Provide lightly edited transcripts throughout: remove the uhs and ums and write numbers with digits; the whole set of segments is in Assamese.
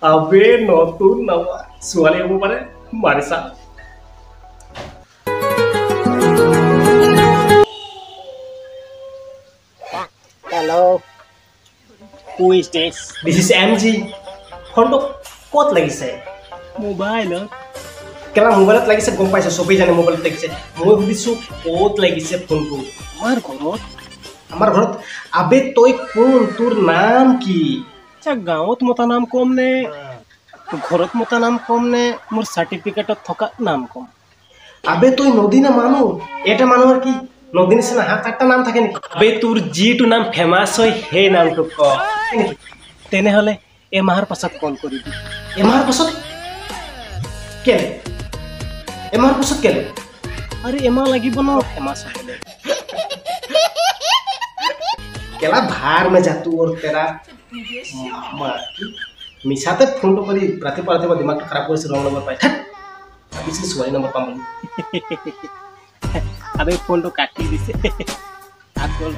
আবে নতুন নামা ছোৱালী হ'ব পাৰে মাৰিছা Hello. Who is this? This is MG ফোনটো ক'ত লাগিছে Mobile. কেলা মোবাইলত লাগিছে গম পাইছে সবেই জানে মোবাইলত লাগিছে মই সুধিছো ক'ত লাগিছে ফোনটো আমাৰ ঘৰত আবে তই কোন তোৰ নাম কি আচ্ছা গাঁৱত মতা নাম কম নে ঘৰত মতা নাম কম নে মোৰ সাৰ্টিফিকেটত থকা নাম কম আবে তই নদী না মানুহ এটা মানুহৰ কি নদী নিচিনা হাত আঠটা নাম থাকে নেকি আবে তোৰ যিটো নাম ফেমাছ হয় সেই নামটো ক তেনেহলে এমাহৰ পাছত কল কৰিবি এমাহৰ পাছত কেলে এমাহৰ পাছত কেলে আৰে এমাহ লাগিব ন ফেমাছ হ'বলৈ কেলা ভাৰ মে যা তু और तेरा মিছাতে ফোনটো কৰি ৰাতিপুৱা দিমাগটো খাৰাপ কৰিছে ৰং নম্বৰ পাই থাক ভাবিছিলি ছোৱালী নম্বৰ পাম বুলি আবে ফোনটো কাটি দিছে আকল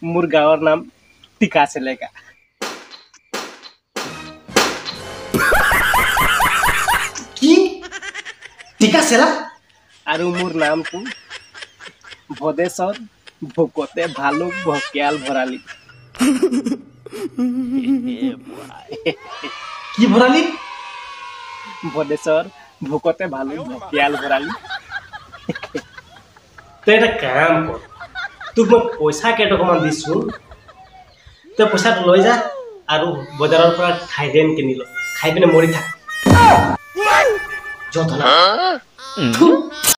মোৰ গাঁৱৰ নাম টিকা চেলেকা কি টিকা চেলা আৰু মোৰ নামটো ভদেশ্বৰ ভোকতে ভালুক ভকিয়াল ভৰালি কি ভৰালি ভদেশ্বৰ ভোকতে ভালুক ভকিয়াল ভৰালি তই এটা কাম কৰ তোক মই পইচা কেইটকামান দিছো তই পইচাটো লৈ যা আৰু বজাৰৰ পৰা থাইলেণ্ড কিনি ল খাই পিনে মৰি থাক যত